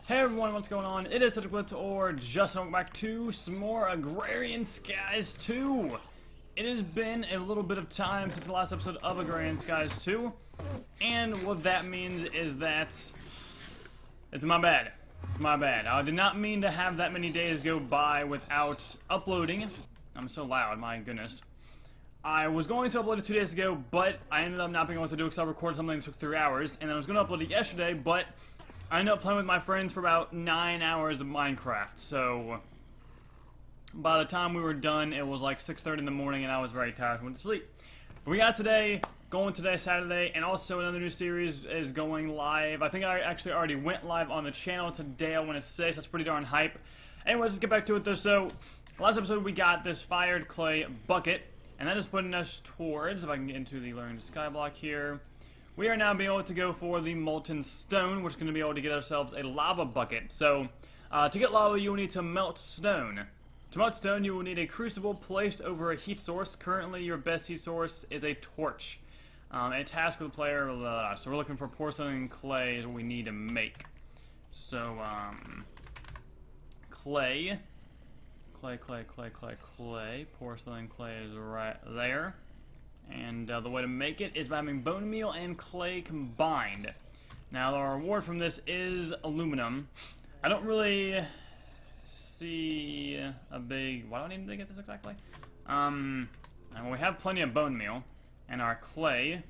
Hey everyone, what's going on? It is AciDic, BliTzz, or just welcome back to some more Agrarian Skies 2. It has been a little bit of time since the last episode of Agrarian Skies 2, and what that means is that it's my bad. It's my bad. I did not mean to have that many days go by without uploading. I'm so loud, my goodness. I was going to upload it 2 days ago, but I ended up not being able to do it because I recorded something that took 3 hours, and then I was going to upload it yesterday, but I ended up playing with my friends for about 9 hours of Minecraft, so by the time we were done, it was like 6:30 in the morning, and I was very tired and went to sleep. But we got today, going today, Saturday, and also another new series is going live. I think I actually already went live on the channel today, I want to say, so that's pretty darn hype. Anyways, let's get back to it though. So, last episode we got this fired clay bucket, and that is putting us towards, if I can get into the learning skyblock here, we are now being able to go for the molten stone, which is going to be able to get ourselves a lava bucket. So, to get lava, you will need to melt stone. To melt stone, you will need a crucible placed over a heat source. Currently, your best heat source is a torch. A task for the player, so we're looking for porcelain and clay is what we need to make. So, clay. Porcelain clay is right there. And the way to make it is by having bone meal and clay combined. Now, the reward from this is aluminum. I don't really see a big... Why do I need to get this exactly? And we have plenty of bone meal. And our clay,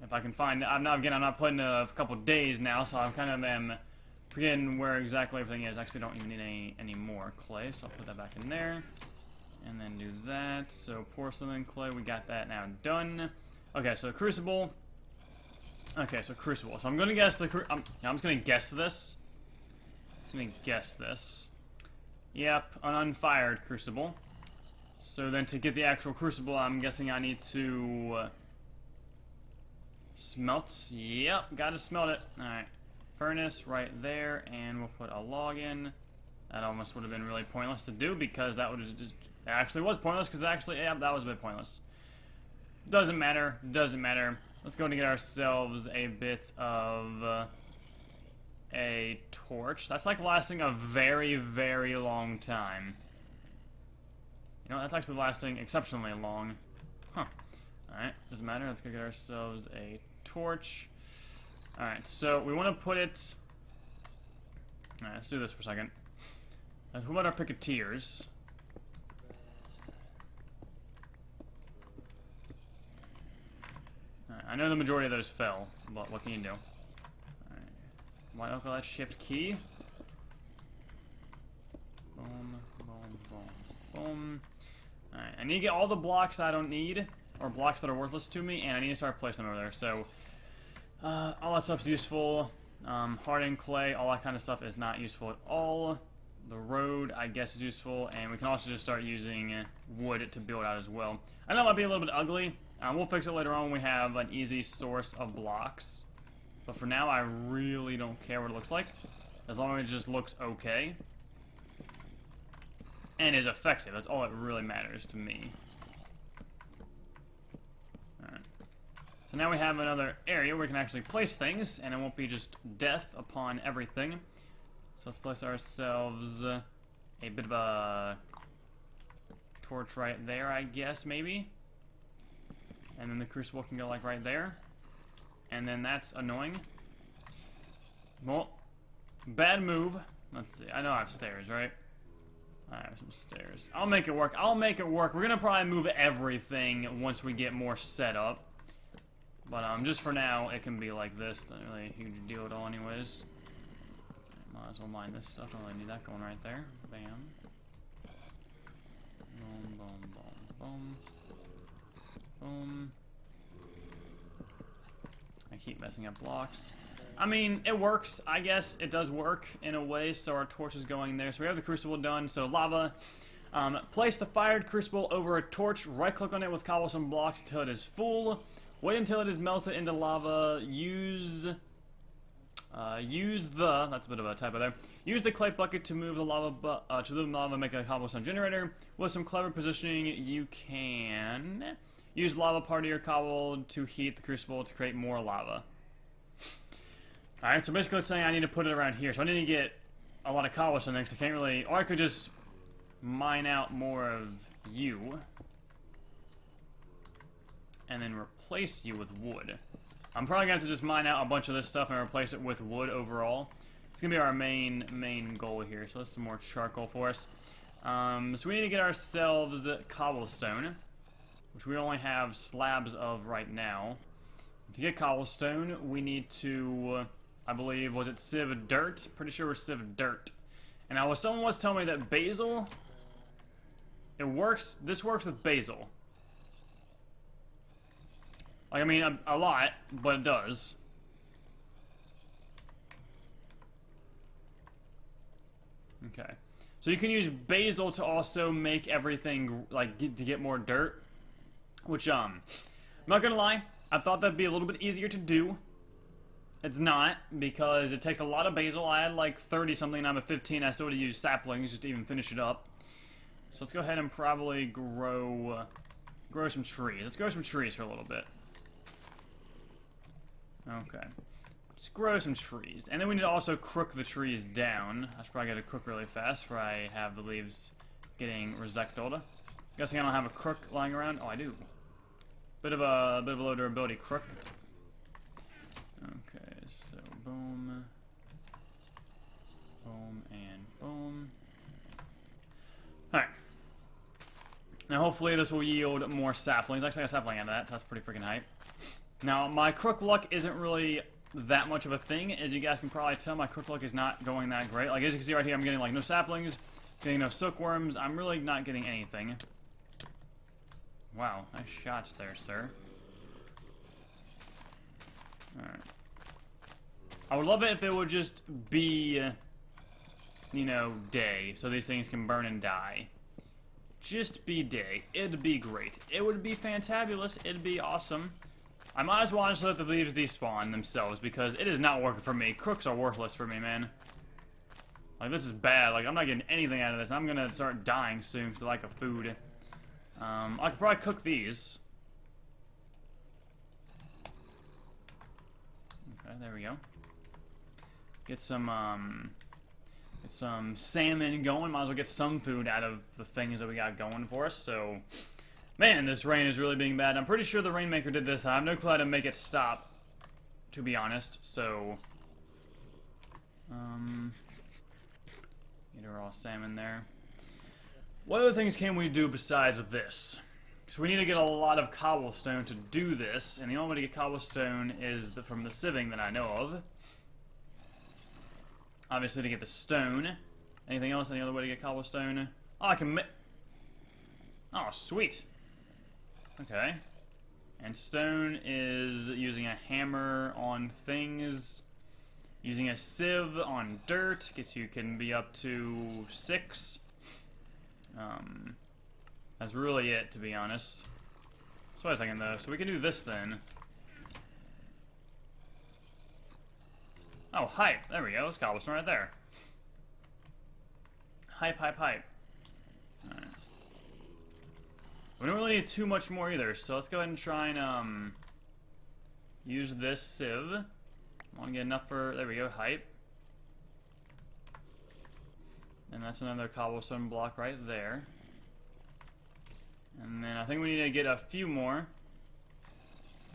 if I can find it... I'm not playing a couple days now, so I kind of am forgetting where exactly everything is. I actually don't even need any more clay, so I'll put that back in there. And then do that. So porcelain clay, we got that now done. Okay, so crucible. Okay, so crucible. So I'm gonna guess the I'm just gonna guess this. Yep, an unfired crucible. So then to get the actual crucible, I'm guessing I need to smelt. Yep, gotta smelt it. Alright. Furnace right there, and we'll put a log in. That almost would have been really pointless to do because that would have just... It actually was pointless because actually, yeah, that was a bit pointless. Doesn't matter. Doesn't matter. Let's go and get ourselves a bit of a torch. That's like lasting a very, very long time. You know, that's actually lasting exceptionally long. Huh. Alright, doesn't matter. Let's go get ourselves a torch. Alright, so we want to put it... Alright, let's do this for a second. What about our picketeers? I know the majority of those fell, but what can you do? Alright. Why don't I shift key? Boom, boom, boom, boom. Alright, I need to get all the blocks that I don't need, or blocks that are worthless to me, and I need to start placing them over there. So, all that stuff's useful. Hardened clay, all that kind of stuff is not useful at all. The road, I guess, is useful, and we can also just start using wood to build out as well. I know it might be a little bit ugly. We'll fix it later on when we have an easy source of blocks. But for now, I really don't care what it looks like. As long as it just looks okay. And is effective. That's all that really matters to me. Alright. So now we have another area where we can actually place things, and it won't be just death upon everything. So let's place ourselves a bit of a torch right there, I guess, maybe. And then the crucible can go like right there. And then that's annoying. Well, bad move. Let's see. I know I have stairs, right? I have some stairs. I'll make it work. I'll make it work. We're gonna probably move everything once we get more set up. But just for now, it can be like this. Not really a huge deal at all anyways. Might as well mine this stuff. Don't really need that going right there. Bam. Boom, boom, boom, boom. Boom. I keep messing up blocks. I mean, it works. I guess it does work in a way, so our torch is going there. So we have the crucible done. So lava. Place the fired crucible over a torch. Right-click on it with cobblestone blocks until it is full. Wait until it is melted into lava. Use that's a bit of a typo there. Use the clay bucket to move the lava, make a cobblestone generator. With some clever positioning, you can use lava party or cobble to heat the crucible to create more lava. Alright, so basically it's saying I need to put it around here. So I need to get a lot of cobblestone next. I can't really... Or I could just mine out more of you. And then replace you with wood. I'm probably going to have to just mine out a bunch of this stuff and replace it with wood overall. It's going to be our main goal here. So that's some more charcoal for us. So we need to get ourselves cobblestone, which we only have slabs of right now. To get cobblestone, we need to, I believe, was it sieve dirt? Pretty sure we're sieve dirt. And now, someone was telling me that basil, it works, this works with basil. Like, I mean, a lot, but it does. Okay. So you can use basil to also make everything, like, to get more dirt. Which, I'm not gonna lie, I thought that'd be a little bit easier to do. It's not, because it takes a lot of basil. I had like 30 something, and I'm at 15. I still would use saplings just to even finish it up. So let's go ahead and probably grow some trees. Let's grow some trees for a little bit. Okay. Let's grow some trees. And then we need to also crook the trees down. I should probably get a crook really fast before I have the leaves getting resected. Guessing I don't have a crook lying around. Oh, I do. Bit of a low durability crook. Okay, so boom. Boom and boom. Alright. Now hopefully this will yield more saplings. Actually I got a sapling out of that. That's pretty freaking hype. Now my crook luck isn't really that much of a thing. As you guys can probably tell, my crook luck is not going that great. Like as you can see right here, I'm getting like no saplings, getting no silkworms. I'm really not getting anything. Wow, nice shots there, sir. Alright. I would love it if it would just be, you know, day, so these things can burn and die. Just be day. It'd be great. It would be fantabulous. It'd be awesome. I might as well just let the leaves despawn themselves, because it is not working for me. Crooks are worthless for me, man. Like, this is bad. Like, I'm not getting anything out of this. I'm gonna start dying soon, because I like a food. I could probably cook these. Okay, there we go. Get some salmon going. Might as well get some food out of the things that we got going for us. So, man, this rain is really being bad. I'm pretty sure the Rainmaker did this. I have no clue how to make it stop, to be honest. So, get our raw salmon there. What other things can we do besides this? So we need to get a lot of cobblestone to do this, and the only way to get cobblestone is from the sieving that I know of. Obviously to get the stone. Anything else? Any other way to get cobblestone? Oh, I can oh, sweet. Okay. And stone is using a hammer on things. Using a sieve on dirt. Can be up to 6. That's really it, to be honest. So wait a second, though. So we can do this, then. Oh, hype. There we go. It's cobblestone right there. Hype, hype, hype. Alright. We don't really need too much more, either. So let's go ahead and try and, use this sieve. I want to get enough for... There we go. Hype. And that's another cobblestone block right there. And then I think we need to get a few more.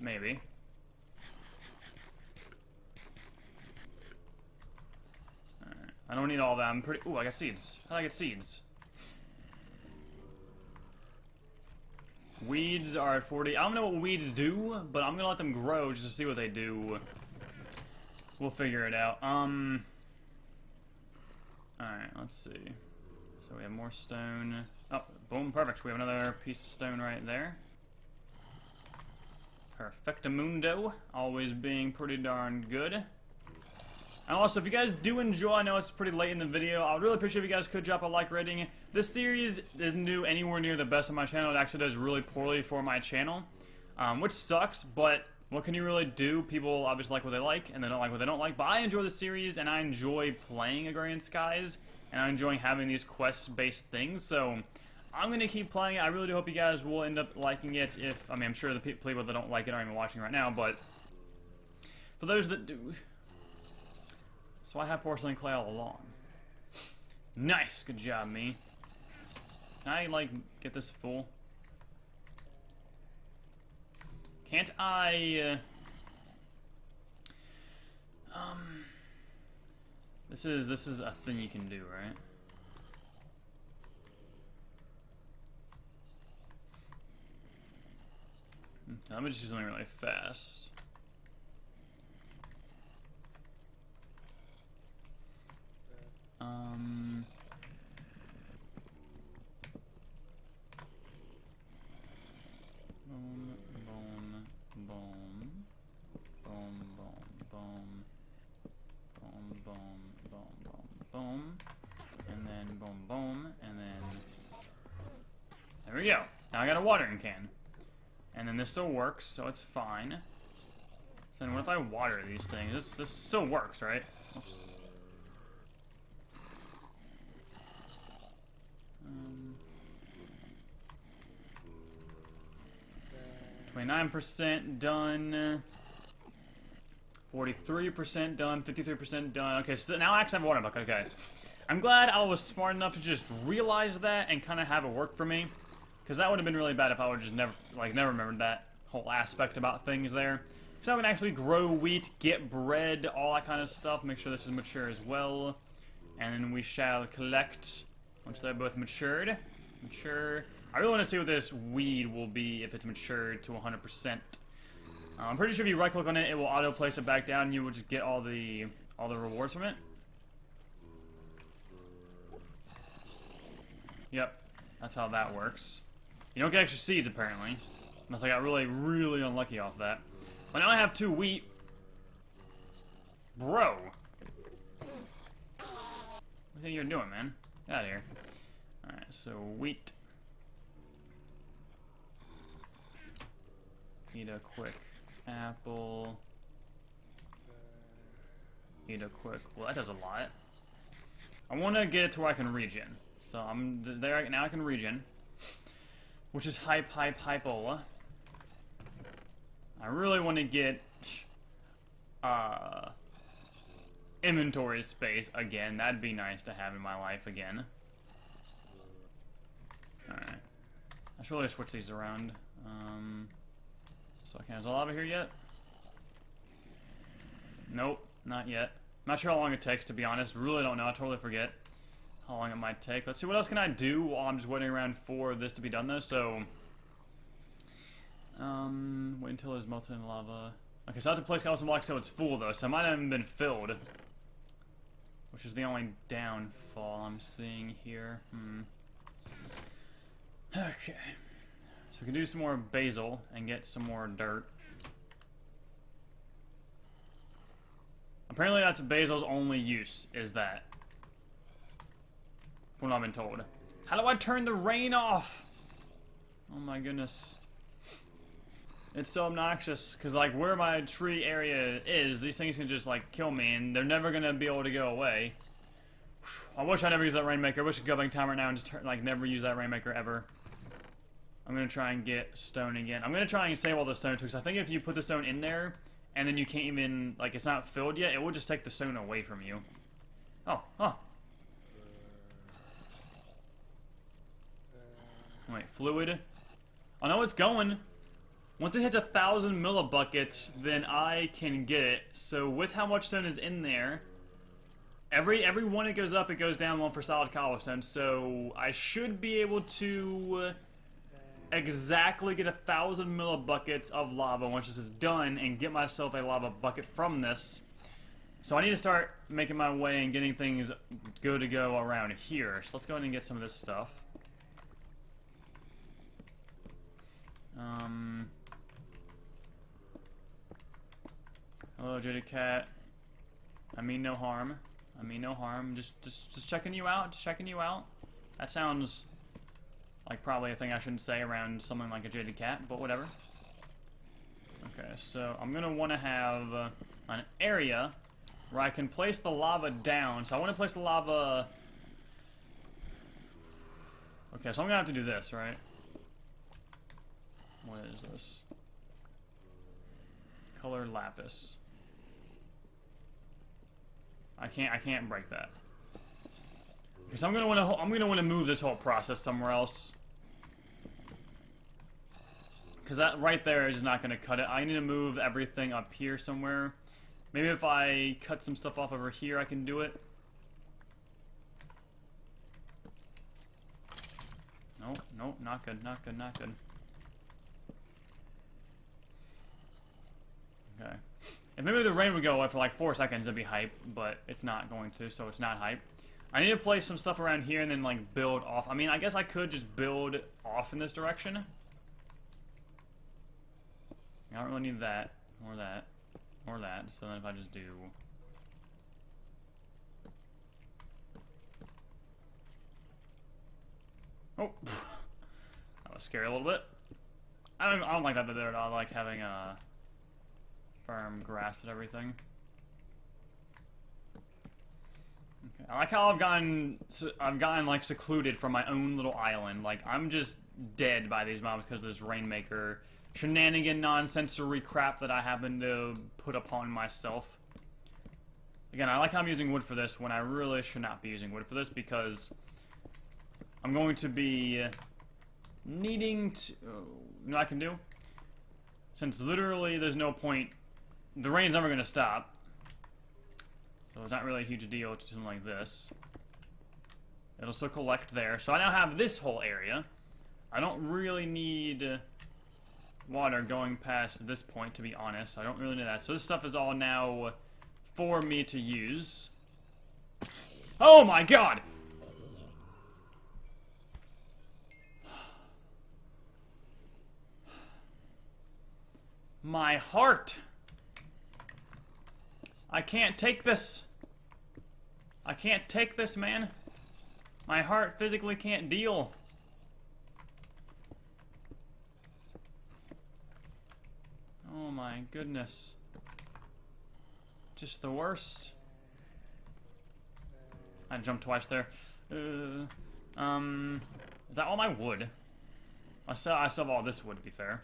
Maybe. Alright. I don't need all that. I'm pretty... Ooh, I got seeds. How do I get seeds? Weeds are at 40. I don't know what weeds do, but I'm gonna let them grow just to see what they do. We'll figure it out. Alright, let's see. So we have more stone. Oh, boom, perfect. We have another piece of stone right there. Perfectamundo. Always being pretty darn good. And also, if you guys do enjoy, I know it's pretty late in the video, I would really appreciate if you guys could drop a like rating. This series isn't do anywhere near the best of my channel. It actually does really poorly for my channel, which sucks, but what can you really do? People obviously like what they like, and they don't like what they don't like, but I enjoy the series, and I enjoy playing Agrarian Skies, and I enjoy having these quest-based things, so I'm going to keep playing it. I really do hope you guys will end up liking it. If, I mean, I'm sure the people that don't like it aren't even watching right now, but for those that do... So I have porcelain clay all along. Nice, good job, me. Can I, like, get this full? Can't I, This is a thing you can do, right? Let me just do something really fast. Boom, and then boom, boom, and then there we go. Now I got a watering can, and then this still works, so it's fine. So then what if I water these things? This still works, right? Oops. 29% done. 43% done, 53% done. Okay, so now I actually have a water bucket. Okay. I'm glad I was smart enough to just realize that and kind of have it work for me. Because that would have been really bad if I would just never remembered that whole aspect about things there. So I can actually grow wheat, get bread, all that kind of stuff. Make sure this is mature as well. And then we shall collect once they're both matured. Mature. I really want to see what this weed will be if it's matured to 100%. I'm pretty sure if you right-click on it, it will auto-place it back down, and you will just get all the rewards from it. Yep, that's how that works. You don't get extra seeds, apparently. Unless I got really, really unlucky off that. But now I have 2 wheat. Bro! What do you think you're doing, man? Get out of here. Alright, so wheat. Eat a quick apple. Eat a quick... Well, that does a lot. I want to get it to where I can regen. So I'm there now. I can regen, which is hypola. I really want to get inventory space again. That'd be nice to have in my life again. All right. I should really switch these around. So is the lava here yet? Nope, not yet. I'm not sure how long it takes, to be honest. Really don't know. I totally forget how long it might take. Let's see, what else can I do while I'm just waiting around for this to be done, though? So, wait until it's melted in lava. Okay, so I have to place cobblestone blocks till it's full, though, so it might not even been filled. Which is the only downfall I'm seeing here. Okay. So we can do some more basil and get some more dirt. Apparently that's basil's only use, is that. From what I've been told. How do I turn the rain off? Oh my goodness. It's so obnoxious, because like where my tree area is, these things can just like kill me and they're never going to be able to go away. I wish I never used that rainmaker. I wish I could go back in time right now and just never use that rainmaker ever. I'm going to try and get stone again. I'm going to try and save all the stone too, because I think if you put the stone in there, and then you can't even, like, it's not filled yet, it will just take the stone away from you. Oh. Wait, fluid? I know it's going. Once it hits 1,000 millibuckets, then I can get it. So with how much stone is in there, every one it goes up, it goes down 1 for solid cobblestone. So I should be able to exactly get 1,000 millibuckets of lava once this is done and get myself a lava bucket from this. So I need to start making my way and getting things good to go around here. So let's go ahead and get some of this stuff. Hello, Jada Cat. I mean no harm. I mean no harm. Just checking you out. Just checking you out. That sounds like probably a thing I shouldn't say around someone like a jaded cat, but whatever. Okay, so I'm gonna want to have an area where I can place the lava down. So I want to place the lava. Okay, so I'm gonna have to do this, right? What is this? Color lapis. I can't break that. Because I'm gonna want to move this whole process somewhere else. Because that right there is just not gonna cut it. I need to move everything up here somewhere. Maybe if I cut some stuff off over here, I can do it. Nope, nope, not good, not good, not good. Okay. If maybe the rain would go away for like 4 seconds, it'd be hype, but it's not going to, so it's not hype. I need to place some stuff around here and then like build off. I mean, I guess I could just build off in this direction. I don't really need that, or that, or that. So then if I just do... Oh! That was scary a little bit. I don't like that there at all. I like having a firm grasp at everything. Okay. I like how I've gotten like secluded from my own little island. Like I'm just dead by these mobs because of this Rainmaker shenanigan nonsensory crap that I happen to put upon myself. Again, I like how I'm using wood for this when I really should not be using wood for this because I'm going to be needing to... You know what I can do? Since literally there's no point... The rain's never going to stop. So it's not really a huge deal to something like this. It'll still collect there. So I now have this whole area. I don't really need water going past this point, to be honest. I don't really need that. So this stuff is all now for me to use. Oh my god! My heart! I can't take this. I can't take this, man. My heart physically can't deal. Oh my goodness. Just the worst. I jumped twice there. Is that all my wood? I still have all this wood, to be fair.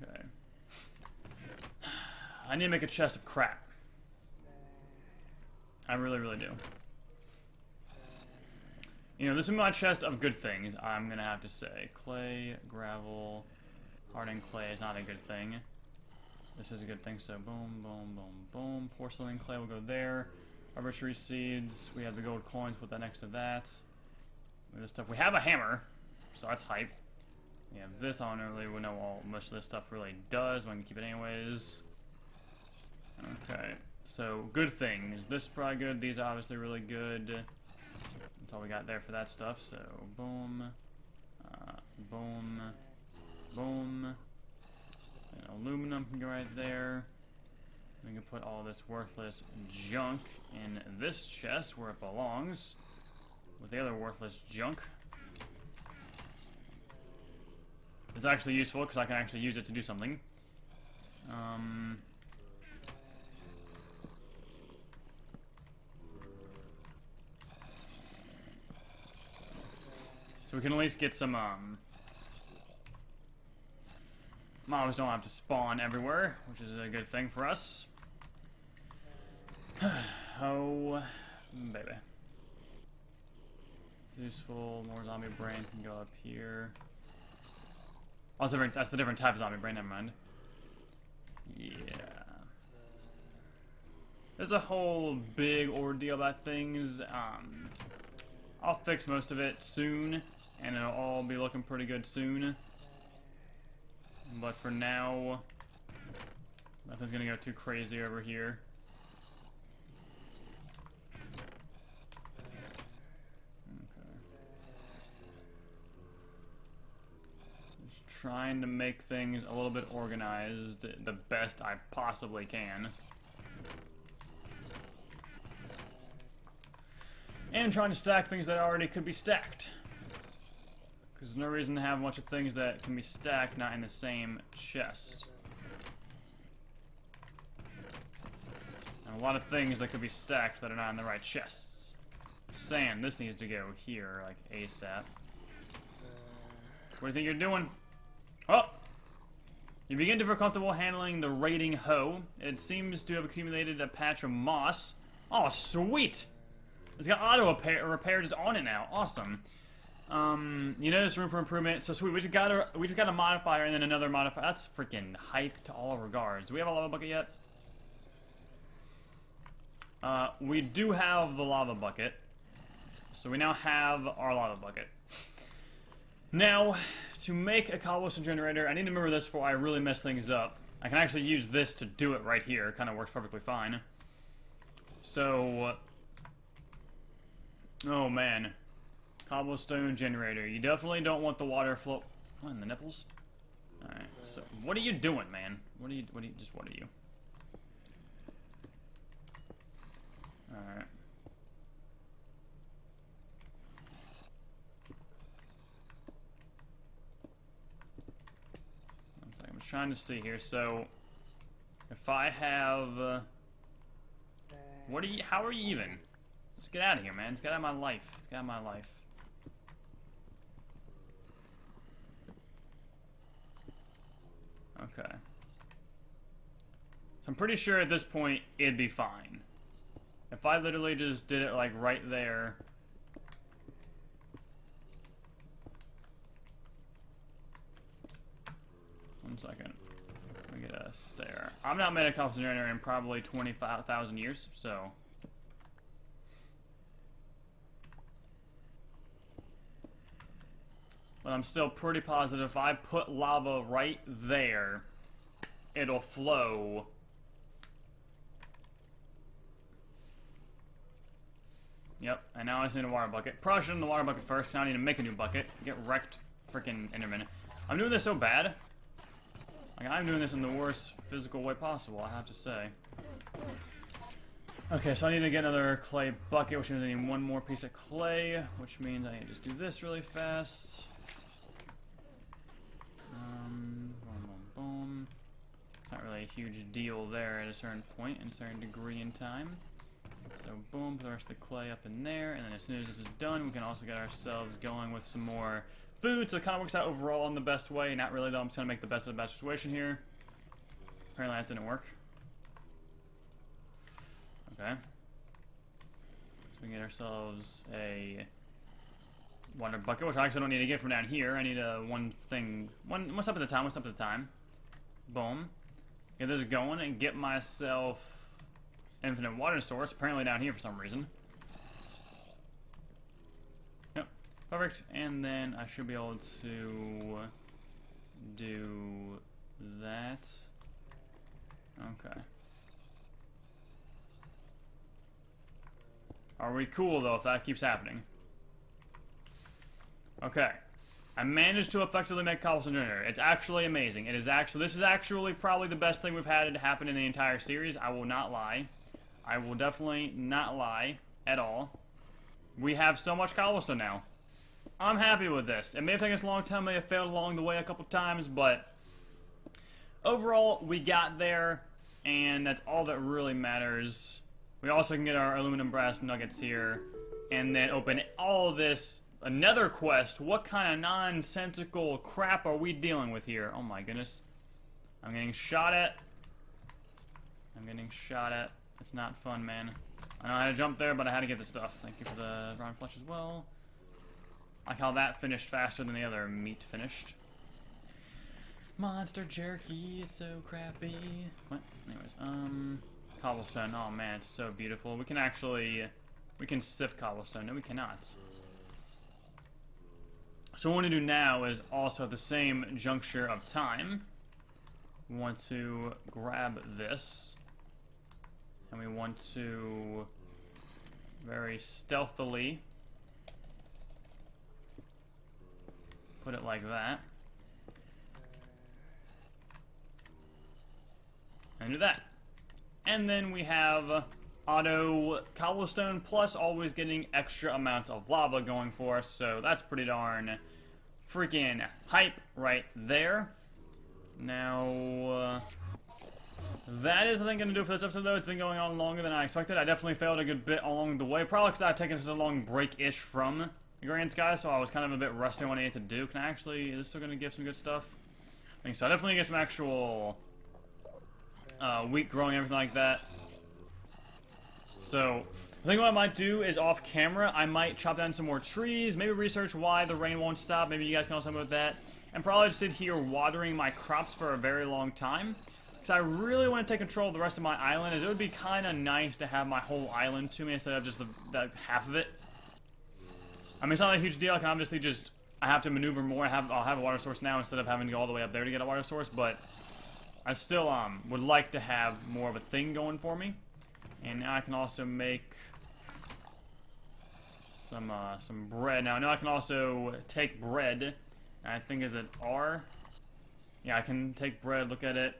Okay. I need to make a chest of crap. I really, really do. You know, this is my chest of good things, I'm gonna have to say. Clay, gravel, hardened clay is not a good thing. This is a good thing, so boom, boom, boom, boom. Porcelain clay will go there. Arbitrary seeds, we have the gold coins, put that next to that. This stuff, we have a hammer, so that's hype. We have this, I don't really know what much of this stuff really does, but I can keep it anyways. Okay, so good things. This is probably good, these are obviously really good. That's all we got there for that stuff, so boom, boom, boom. And aluminum can go right there. We can put all this worthless junk in this chest where it belongs, with the other worthless junk. It's actually useful because I can actually use it to do something. So we can at least get some, mobs don't have to spawn everywhere, which is a good thing for us. Oh, baby. It's useful, more zombie brain can go up here. Oh, that's the different type of zombie brain, never mind. Yeah. There's a whole big ordeal about things. I'll fix most of it soon, and it'll all be looking pretty good soon. But for now, nothing's gonna go too crazy over here. Okay. Just trying to make things a little bit organized the best I possibly can. And trying to stack things that already could be stacked. Because there's no reason to have a bunch of things that can be stacked not in the same chest. And a lot of things that could be stacked that are not in the right chests. Sand, this needs to go here, like ASAP. What do you think you're doing? Oh! You begin to feel comfortable handling the raiding hoe. It seems to have accumulated a patch of moss. Oh, sweet! It's got auto repair just on it now. Awesome. You notice room for improvement. So sweet. We just got a modifier and then another modifier. That's freaking hype to all regards. Do we have a lava bucket yet? We do have the lava bucket. So we now have our lava bucket. Now, to make a cobblestone generator, I need to remember this before I really mess things up. I can actually use this to do it right here. It kind of works perfectly fine. So, oh man. Cobblestone generator. You definitely don't want the water flow. What, in the nipples? Alright, so, what are you doing, man? What are you? Alright. I'm trying to see here. So, if I have, what are you? How are you even? Let's get out of here, man. Let's get out of my life. Let's get out of my life. Okay. So I'm pretty sure at this point it'd be fine. If I literally just did it like right there. One second. Let me get a stare. I've not made a cobblestone generator in probably 25,000 years, so. But I'm still pretty positive if I put lava right there, it'll flow. Yep, and now I just need a water bucket. Probably should have done the water bucket first, now I need to make a new bucket. Get wrecked, freaking Enderman. I'm doing this so bad. Like, I'm doing this in the worst physical way possible, I have to say. Okay, so I need to get another clay bucket, which means I need one more piece of clay, which means I need to just do this really fast. Boom, boom, boom. Not really a huge deal there at a certain point, in a certain degree in time. So boom, put the rest of the clay up in there, and then as soon as this is done, we can also get ourselves going with some more food, so it kind of works out overall in the best way. Not really, though. I'm just going to make the best of the bad situation here. Apparently that didn't work. Okay. So we can get ourselves a water bucket, which I actually don't need to get from down here. I need a one step at a time, one step at a time. Boom. Get this going and get myself infinite water source, apparently down here for some reason. Yep, perfect. And then I should be able to do that. Okay. Are we cool, though, if that keeps happening? Okay. I managed to effectively make Cobblestone Generator. It's actually amazing. This is actually probably the best thing we've had happen in the entire series. I will not lie. I will definitely not lie at all. We have so much cobblestone now. I'm happy with this. It may have taken us a long time, may have failed along the way a couple times, but overall, we got there, and that's all that really matters. We also can get our aluminum brass nuggets here, and then open all this, another quest. What kind of nonsensical crap are we dealing with here? Oh my goodness. I'm getting shot at. It's not fun, man. I know I had to jump there, but I had to get the stuff. Thank you for the round flesh as well. I like how that finished faster than the other meat finished. Monster jerky, it's so crappy. What? Anyways, cobblestone. Oh man, it's so beautiful. We can sift cobblestone. No, we cannot. So what we want to do now is also at the same juncture of time, we want to grab this. And we want to very stealthily put it like that. And do that. And then we have auto cobblestone plus always getting extra amounts of lava going for us. So that's pretty darn freaking hype right there. Now, that is, I think, going to do it for this episode, though. It's been going on longer than I expected. I definitely failed a good bit along the way. Probably because I had taken such a long break-ish from Agrarian Sky, so I was kind of a bit rusty on what I needed to do. Can I actually... Is this still going to give some good stuff? I think so. I definitely get some actual wheat growing, everything like that. So, I think what I might do is off camera, I might chop down some more trees, maybe research why the rain won't stop, maybe you guys can also help me with that, and probably just sit here watering my crops for a very long time. Because I really want to take control of the rest of my island, as it would be kind of nice to have my whole island to me instead of just the half of it. I mean, it's not a huge deal. I can obviously just, I have to maneuver more. I'll have a water source now instead of having to go all the way up there to get a water source, but I still would like to have more of a thing going for me. And now I can also make some bread. Now I know I can also take bread. I think, is it R? Yeah, I can take bread, look at it.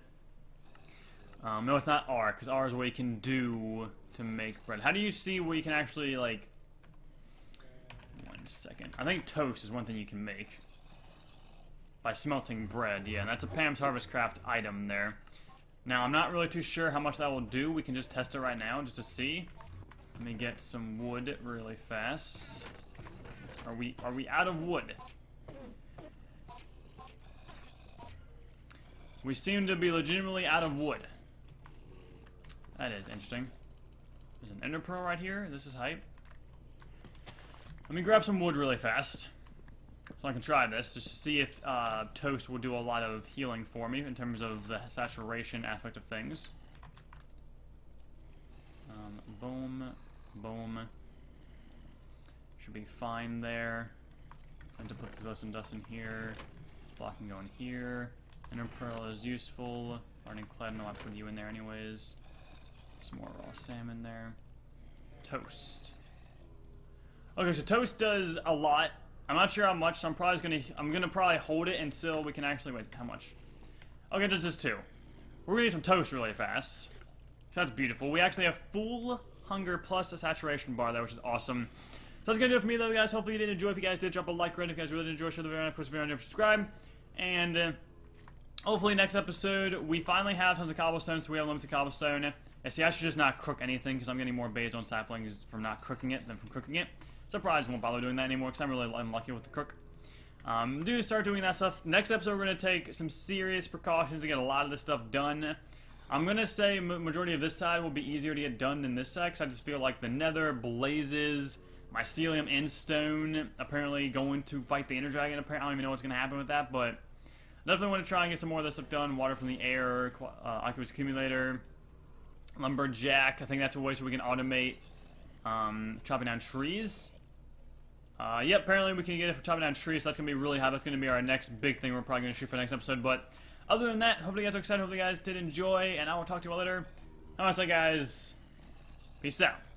No, it's not R, because R is what you can do to make bread. How do you see what you can actually, like... 1 second. I think toast is one thing you can make. By smelting bread, yeah, and that's a Pam's Harvest Craft item there. Now, I'm not really too sure how much that will do. We can just test it right now, just to see. Let me get some wood really fast. Are we out of wood? We seem to be legitimately out of wood. That is interesting. There's an ender pearl right here. This is hype. Let me grab some wood really fast, so I can try this, just to see if toast will do a lot of healing for me in terms of the saturation aspect of things. Boom, boom. Should be fine there. I have to put some dust in here. Block can go in here. Ender pearl is useful. Hardening clad, no, I put you in there anyways. Some more raw salmon there. Toast. Okay, so toast does a lot. I'm not sure how much, so I'm gonna probably hold it until we can actually wait. How much? Okay, this is 2. We're gonna need some toast really fast. So that's beautiful. We actually have full hunger plus a saturation bar there, which is awesome. So that's gonna do it for me, though, guys. Hopefully you did enjoy. If you guys did, drop a like, right? If you guys really did enjoy, share the video, and of course, if you're not subscribe. And hopefully next episode we finally have tons of cobblestone, so we have limited cobblestone. And see, I should just not cook anything because I'm getting more base on saplings from not cooking it than from cooking it. So I probably won't bother doing that anymore because I'm really unlucky with the cook. Do start doing that stuff. Next episode, we're going to take some serious precautions to get a lot of this stuff done. I'm going to say majority of this side will be easier to get done than this side because I just feel like the nether, blazes, mycelium, and stone apparently going to fight the Ender Dragon. Apparently, I don't even know what's going to happen with that, but definitely want to try and get some more of this stuff done. Water from the air, aqueous accumulator, lumberjack. I think that's a way so we can automate chopping down trees. Yep, apparently we can get it for chopping down trees, so that's going to be really high. That's going to be our next big thing we're probably going to shoot for next episode. But other than that, hopefully you guys are excited. Hopefully you guys did enjoy, and I will talk to you all later. Have a nice day, guys. Peace out.